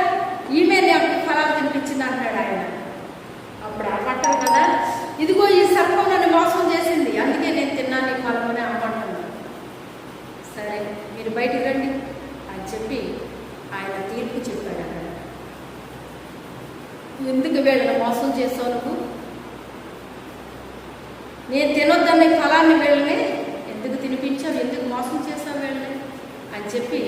ఈమె నాకు ఫలాలు తినిపించింది అంటాడు ఆయన. అప్పుడు అమ్మంటారు కదా, ఇదిగో ఈ సర్పం నన్ను మోసం చేసింది, అందుకే నేను తిన్నాను ఈ ఫలం అని అమ్మంటున్నాను. సరే మీరు బయటికి రండి అని చెప్పి ఆయన తీర్పు చెప్పాడు. అక్కడ ఎందుకు వీళ్ళని మోసం చేసావు నువ్వు? నేను తినొద్దన్న ఫలాన్ని వీళ్ళని ఎందుకు తినిపించావు, ఎందుకు మోసం చేసావు వీళ్ళని అని చెప్పి.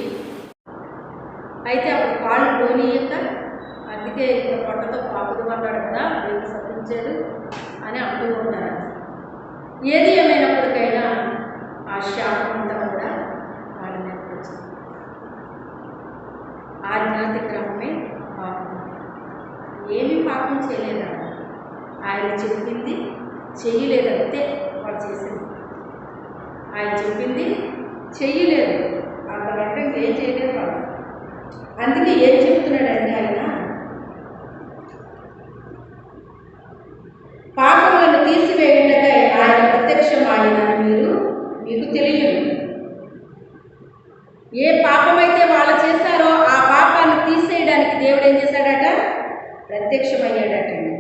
అయితే అప్పుడు కాళ్ళు పోనీయక, అందుకే ఇక్కడ పొట్టతో పాకుదు అన్నాడు కదా, దేవుడు సత్యించాడు అని అంటూ ఉంటారు. ఏది ఏమైనప్పటికైనా ఆ శాపం అంతా కూడా వాళ్ళ మీదకి వచ్చింది. ఆజ్ఞాతి క్రమమే పాపం. ఏమీ పాపం చేయలేదు. ఆయన చెప్పింది చెయ్యలేదంతే వాళ్ళు చేసింది. ఆయన చెప్పింది చెయ్యలేదు. అంతకంటే ఏం చేయలేరు వాళ్ళు. అందుకే ఏం చెప్తున్నాడంటే ఆయన, పాపములను తీసివేయుటకై ఆయన ప్రత్యక్షమాయనని మీకు తెలియదు. ఏ పాపమైతే వాళ్ళు చేశారో ఆ పాపాన్ని తీసేయడానికి దేవుడు ఏం చేశాడట? ప్రత్యక్షమయ్యాడటండి.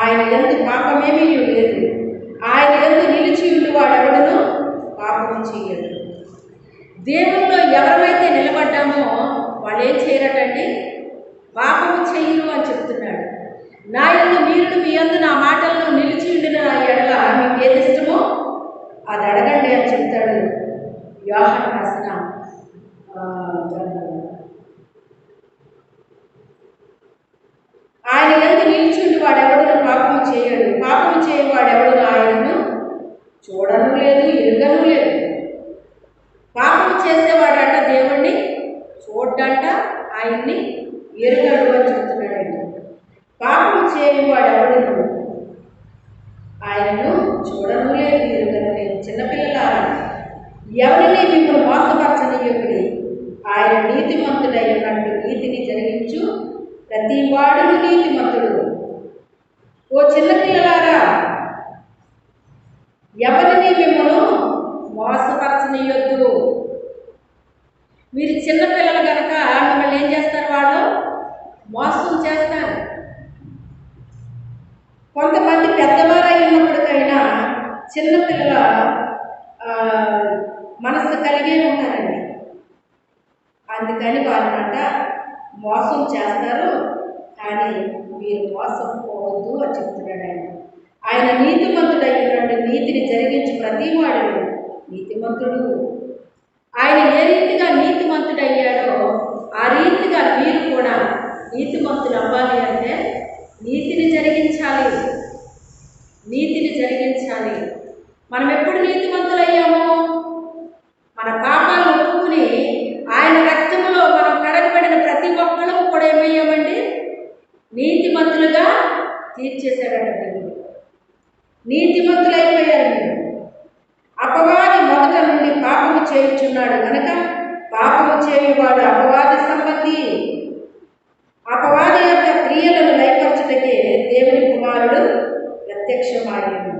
ఆయన యందు పాపమేమీ లేదు. ఆయన యందు నిలిచి ఉండి వాడెవడను పాపము చేయడు. దేవుల్లో ఎవరైతే నిలబడ్డామో వాళ్ళు ఏం చేయరటండి? పాపము చేయరు అని చెప్తున్నాడు. నా యందు మీరు మీ యందు నా మాటలను నిలిచి ఉండిన ఎడల మీకు ఏది ఇష్టమో అది అడగండి అని చెప్తాడు యోహాను రాసిన ఆయన యందు నిలిచి వాడెవడను పాపము చేయడు. పాపము చేయవాడెవడను ఆయనను చూడను లేదు, ఎరుగను లేదు. పాపము చేసేవాడట దేవుణ్ణి చూడ్డంట, ఆయన్ని ఎరుగడు అని చెప్తున్నాడండి. పాపము చేయవాడెవడను ఆయనను చూడను లేదు, ఎరుగను లేదు. చిన్నపిల్లలారా, ఎవరిని మిమ్మల్ని మోసపరచనీయకుడి. ఆయన నీతిమంతుడై ఉన్నట్టు నీతిని జరిగించు ప్రతి వాడును నీతిమంతుడు. ఓ చిన్నపిల్లలారా, ఎవరిని మిమ్మల్ని మోసపరచనీయొద్దు. మీరు చిన్నపిల్లలు కనుక మిమ్మల్ని ఏం చేస్తారు? వాళ్ళు మోసం చేస్తారు. కొంతమంది పెద్దవారు అయినప్పటికైనా చిన్నపిల్లల మనసు కలిగే ఉంటారండి. అందుకని వాళ్ళంట మోసం చేస్తారు. కానీ మీరు మోసపోవద్దు అని చెప్తున్నాడు ఆయన. ఆయన నీతిమంతుడై ఉన్నట్టు నీతిని జరిగించి ప్రతివాడు నీతిమంతుడు. ఆయన ఏ రీతిగా నీతిమంతుడయ్యాడో ఆ రీతిగా మీరు కూడా నీతిమంతులు అవ్వాలి అంటే నీతిని జరిగించాలి. నీతిని జరిగించాలి. మనం ఎప్పుడు నీతిమంతులయ్యామో? మన పాపాలు ఒప్పుకుని ఆయన రక్తంలో మనం కడగబడిన ప్రతి ఒక్కళ్ళము కూడా ఏమయ్యామండి? నీతిమంతులుగా తీర్చేశాడట దేవుడు. నీతిమంతులైపోయారు మీరు. అపవాది మొదట నుండి పాపము చేయుచున్నాడు కనుక పాపము చేయువాడు అపవాది సంబంధి. అపవాది యొక్క క్రియలను లయపరచుటకే దేవుని కుమారుడు ప్రత్యక్షమాయను.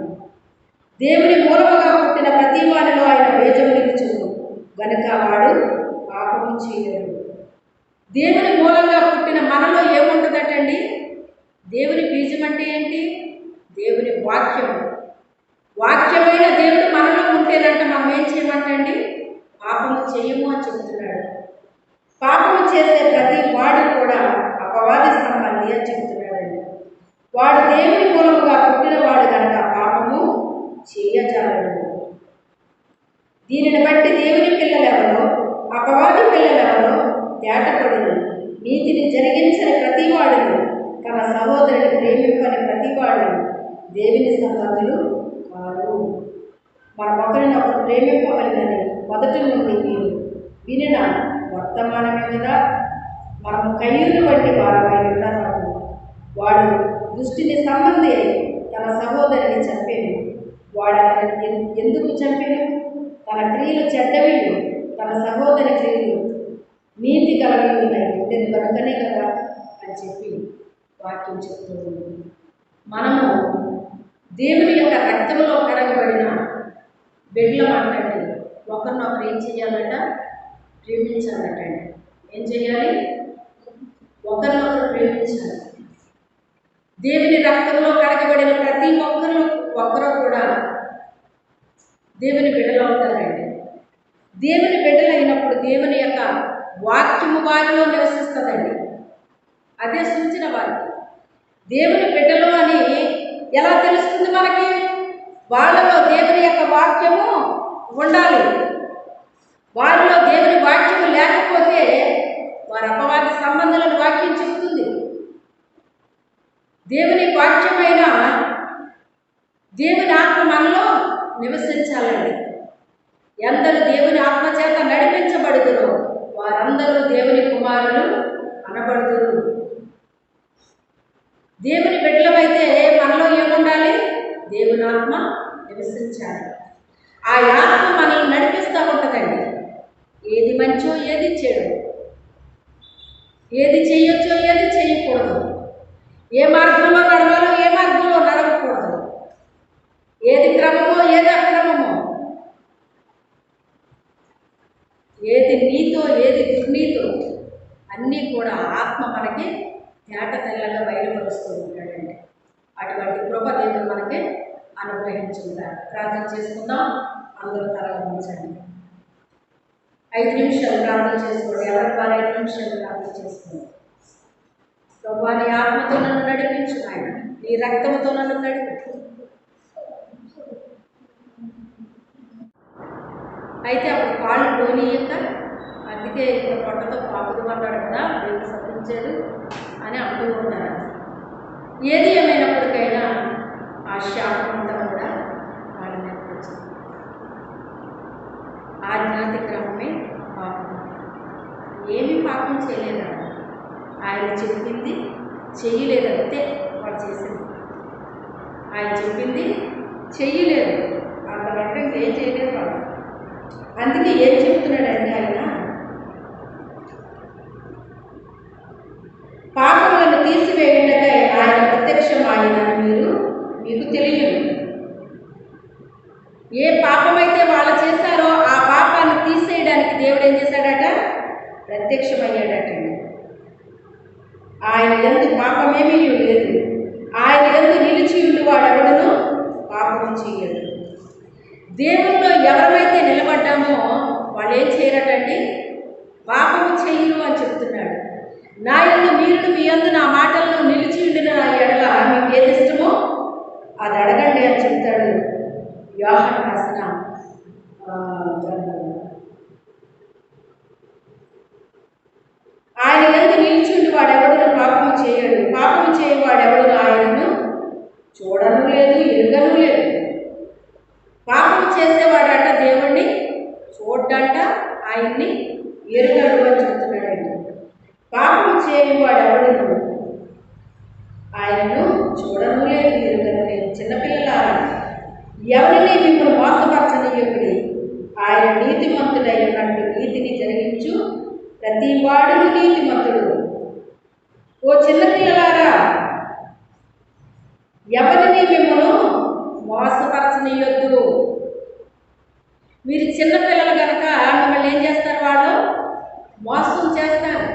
దేవుని మూలముగా పుట్టిన ప్రతి వాడిలో ఆయన బీజము నిలుచును గనుక వాడు పాపము చేయలేడు. దేవుని మూలంగా పుట్టిన మనలో ఏముంటుందటండి? దేవుని బీజం అంటే ఏంటి? దేవుని వాక్యం. వాక్యమైన దేవుడు మనలో ఉంటేనంట మనం ఏం చేయమంటండి? పాపము చేయము అని చెబుతున్నాడు. పాపము చేసే ప్రతి వాడు కూడా అపవాది సంబంధి అని చెబుతున్నాడండి. వాడు దేవుని మూలముగా పుట్టినవాడు కనుక పాపము చేయజాలడు. దీనిని బట్టి దేవుని పిల్లలెవరో అపవాది పిల్లలెవరో తేటపడును. నీతిని జరిగించని ప్రతివాడును తన సహోదరుని ప్రేమింపని ప్రతివాడును దేవుని సంబంధులు కాదు. మన ఒకరినొకరు ప్రేమింపవలనని మొదటి నుండి మీరు వినిన వర్తమానమే కదా. మనం కయ్యూరు వంటి వారమై ఉన్నవాడు. వాడు దుష్టిని సంబంధి తన సహోదరుని చంపేను. వాడు అతని ఎందుకు చంపేను? తన క్రియలు చెడ్డవి, తన సహోదరి క్రియలు నీతి కలిగి ఉన్నాయి ఉండేది కనుకనే కదా అని చెప్పి వాక్యం చెప్తుంది. మనము దేవుని యొక్క రక్తంలో కడగబడిన బిడ్డలం అంటండి. ఒకరినొకరు ఏం చేయాలట? ప్రేమించాలటండి. ఏం చేయాలి? ఒకరినొకరు ప్రేమించాలి. దేవుని రక్తంలో కడగబడిన ప్రతి ఒక్కరు కూడా దేవుని బిడ్డలు అవుతారండి. దేవుని బిడ్డలు అయినప్పుడు దేవుని యొక్క వాక్యము వారిలో నివసిస్తుందండి. అదే సూచన వారికి. దేవుని బిడ్డలు అని ఎలా తెలుస్తుంది మనకి? వాళ్ళలో దేవుని యొక్క వాక్యము ఉండాలి. వారిలో దేవుని వాక్యము లేకపోతే వారి అపవాది సంబంధాలను వాక్యం చెబుతుంది. దేవుని వాక్యమైన దేవుని ఆత్మ మనలో నివసించాలండి. ఎందరు దేవుని ఆత్మ చేత నడిపించబడుతురో వారందరూ దేవుని కుమారులు అనబడుతురు. దేవుని బిడ్డలమైతే మనలో ఏముండాలి? దేవుని ఆత్మ నివసించాలి. ఆ ఆత్మ మనల్ని నడిపిస్తూ ఉంటుందండి. ఏ ఏది మంచో ఏది చెడు, ఏది చేయొచ్చో ఏది చేయకూడదు, ఏ మార్గంలో నడవాలో ఏ మార్గంలో నడవకూడదు, ఏది క్రమమో ఏది అక్రమమో, ఏది నీతో ఏది దుర్నీతో అన్నీ కూడా ఆత్మ మనకి తేట తెల్లగా బయలుపరుస్తూ ఉంటాడండి. అటువంటి కృప దేవుడు మనకి అనుగ్రహించుకుంటారు. ప్రార్థన చేసుకుందాం. అందరూ తలలు ఉంచండి. 5 నిమిషాలు ప్రార్థన చేసుకోండి. ఎవరికి వారు 5 నిమిషాలు ప్రార్థన చేసుకోండి. ప్రభువా, నీ ఆత్మతో నన్ను నడిపించు ఆయన, నీ రక్తంతో నన్ను నడిపించు. అయితే అప్పుడు కాళ్ళు పోనీయక, అందుకే ఇక్కడ పొట్టతో పాకుదు అన్నాడు కదా, దేవుడు సత్యించాడు అని అంటూ ఉన్నారు. ఏది ఏమైనప్పటికైనా ఆ శాపం అంతా కూడా వాళ్ళ మీదకి వచ్చింది. ఆజ్ఞాతిక్రమమే పాపం. ఏమీ పాపం చేయలేదు. ఆయన చెప్పింది చెయ్యలేదంతే వాడు చేసింది. ఆయన చెప్పింది చెయ్యలేదు, అంతకంటే ఏం చేయలేదు వాడు. అందుకే ఏం చెప్తున్నాడంటే ఆయన, పాపములను తీసివేయుటకై ఆయన ప్రత్యక్షమాయనని మీకు తెలియదు. ఏ పాపమైతే వాళ్ళు చేశారో ఆ పాపాన్ని తీసేయడానికి దేవుడు ఏం చేశాడట? ప్రత్యక్షమయ్యాడటండి. ఆయన యందు పాపమేమీ లేదు. ఆయన యందు నిలిచి ఉండి వాడెవడను పాపము చేయడు. దేవుల్లో ఎవరైతే నిలబడ్డామో వాళ్ళు ఏం చేయరటండి? పాపము చేయరు అని చెప్తున్నాడు. నా యందు మీరును మీ యందు నా మాటలను నిలిచి ఉండిన ఎడల మీకు ఏది ఇష్టమో అది అడగండి అని చెప్తాడు యోహాను రాసిన ఆయన యందు నిలిచిండి వాడెవడను పాపము చేయడు. పాపము చేయవాడెవడను ఆయనను చూడను లేదు, ఎరుగను లేదు. పాపం చేసేవాడట దేవుణ్ణి చూడ్డంట, ఆయన్ని ఎరుగడు అని చెప్తున్నాడండి. పాపం చేయవాడెవడను ఆయనను చూడను లేదు, ఎరుగను లేదు. చిన్నపిల్లలారా, ఎవరిని మిమ్మల్ని మోసపరచనీయకుడి. ఆయన నీతిమంతుడై ఉన్నట్టు నీతిని జరిగించు ప్రతి వాడును నీతిమంతుడు. ఓ చిన్నపిల్లలారా, ఎవరిని మిమ్మల్ని మోసపరచనీయొద్దు. మీరు చిన్నపిల్లలు కనుక మిమ్మల్ని ఏం చేస్తారు? వాళ్ళు మోసం చేస్తారు.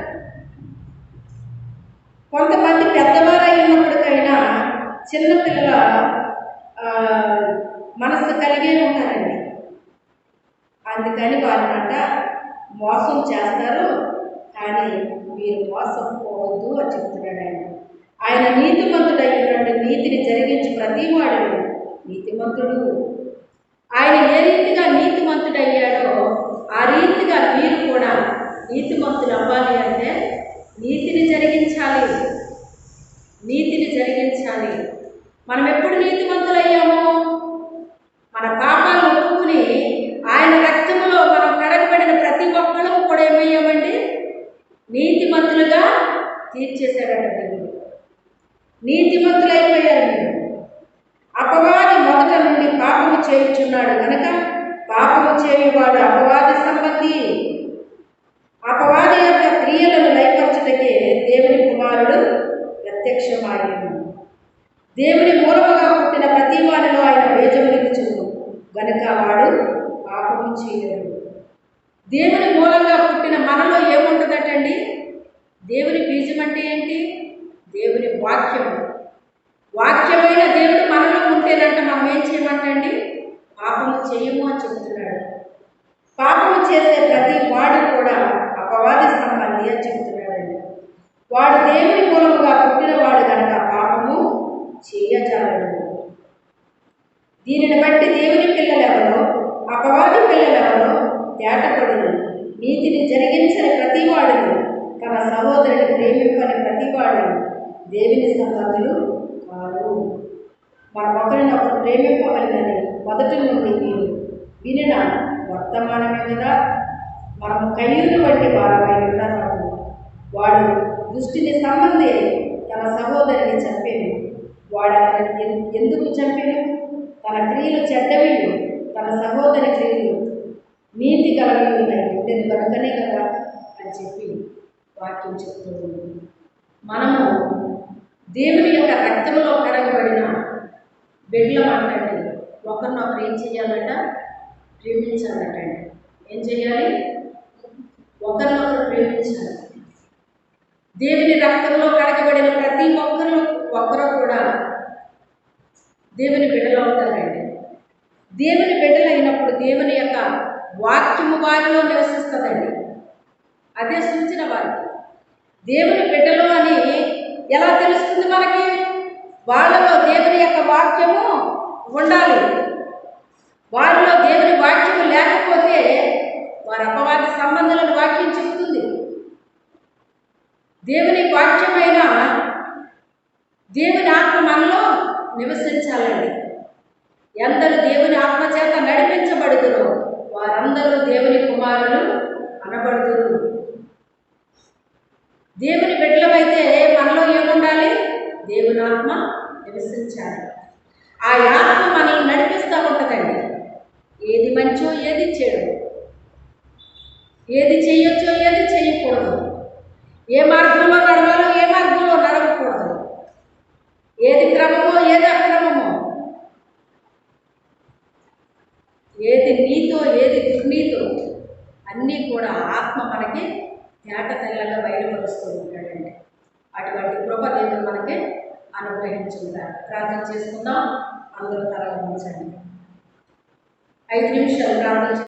కొంతమంది పెద్దవారు అయినప్పటికైనా చిన్నపిల్లల మనసు కలిగే ఉంటారండి. అందుకని వాళ్ళంట మోసం చేస్తారు. కానీ మీరు మోసం పోవద్దు అని చెప్తున్నాడు ఆయన. ఆయన నీతిమంతుడై ఉన్నట్టు నీతిని జరిగించి ప్రతివాడు నీతిమంతుడు. ఆయన ఏ రీతిగా నీతిమంతుడయ్యాడో ఆ రీతిగా మీరు కూడా నీతిమంతులు అవ్వాలి అంటే నీతిని జరిగించాలి. నీతిని జరిగించాలి. మనం ఎప్పుడు నీతిమంతులయ్యాము? మన పాపాలు ఒప్పుకుని ఆయన రక్తంలో మనం కడగబడిన ప్రతి ఒక్కళ్ళము కూడా ఏమయ్యామండి? నీతిమంతులుగా తీర్చేశాడట దేవుడు. నీతిమంతులైపోయారు మీరు. అపవాది మొదట నుండి పాపము చేయుచున్నాడు కనుక పాపము చేయువాడు అపవాది సంబంధి. అపవాది యొక్క క్రియలను లయపరచుటకే దేవుని కుమారుడు ప్రత్యక్షమాయను. దేవుని మూలముగా పుట్టిన ప్రతి వాడిలో ఆయన బీజము నిలుచును గనుక వాడు పాపము చేయడు. దేవుని మూలంగా పుట్టిన మనలో ఏముంటుందటండి? దేవుని బీజం అంటే ఏంటి? దేవుని వాక్యం. వాక్యమైన దేవుడు మనలో ఉంటేనంట మనం ఏం చేయమంటండి? పాపము చేయము అని చెబుతున్నాడు. పాపము చేసే ప్రతి వాడు కూడా అపవాది సంబంధి అని చెబుతున్నాడండి. వాడు దేవుని మూలముగా పుట్టినవాడు కనుక పాపము చేయజాలడు. దీనిని బట్టి దేవుని పిల్లలెవరో అపవాది పిల్లలెవరో తేటపడును. నీతిని జరిగించని ప్రతివాడును తన సహోదరుని ప్రేమింపని ప్రతివాడును దేవుని సంబంధులు కాదు. మన ఒకరినొకరు ప్రేమింపవలనని మొదటి నుండి మీరు వినిన వర్తమానమే కదా. మనము కయ్యూరు వంటి వారమై ఉన్నవాడు. వాడు దుష్టిని సంబంధి తన సహోదరుని చంపేను. వాడు అతని ఎందుకు చంపెను? తన క్రియలు చెడ్డవి, తన సహోదరి క్రియలు నీతి కలిగిన గుండెను కనుకనే కదా అని చెప్పి వాక్యం చెప్తూ ఉంది. మనము దేవుని యొక్క రక్తంలో కడగబడిన బిడ్డలం అంటండి. ఒకరినొకరు ఏం చేయాలట? ప్రేమించాలటండి. ఏం చేయాలి? ఒకరినొకరు ప్రేమించాలి. దేవుని రక్తంలో కడగబడిన ప్రతి ఒక్కరూ కూడా దేవుని బిడ్డలు అవుతారండి. దేవుని బిడ్డలు అయినప్పుడు దేవుని యొక్క వాక్యము వారిలో నివసిస్తుందండి. అదే సూచన వారికి. దేవుని బిడ్డలు అని ఎలా తెలుస్తుంది మనకి? వాళ్ళలో దేవుని యొక్క వాక్యము ఉండాలి. వారిలో దేవుని వాక్యము లేకపోతే వారి అపవాది సంబంధాలను వాక్యం చెబుతుంది. దేవుని వాక్యమైన దేవుని ఆత్మ మనలో నివసించాలండి. ఎందరు దేవుని ఆత్మ చేత నడిపించబడుదురో వారందరూ దేవుని కుమారులు అనబడుదురు. దేవుని బిడ్డలమైతే మనలో ఏముండాలి? దేవుని ఆత్మ నివసించాలి. ఆ ఆత్మ మనల్ని నడిపిస్తూ ఉంటుందండి. ఏది మంచో ఏది చెడు, ఏది చేయొచ్చో ఏది చేయకూడదు, ఏ మార్గంలో నడవాలో ఏ మార్గంలో నడవకూడదు, ఏది క్రమమో ఏది అక్రమమో, ఏది నీతో ఏది దుర్నీతో అన్నీ కూడా ఆత్మ మనకి తేట తెల్లగా బయలుపరుస్తూ ఉంటాడండి. అటువంటి కృప దేవుడు మనకి అనుగ్రహించుకుంటారు. ప్రార్థన చేసుకుందాం. అందరూ తల ఉంచండి. 5 నిమిషాలు ప్రార్థన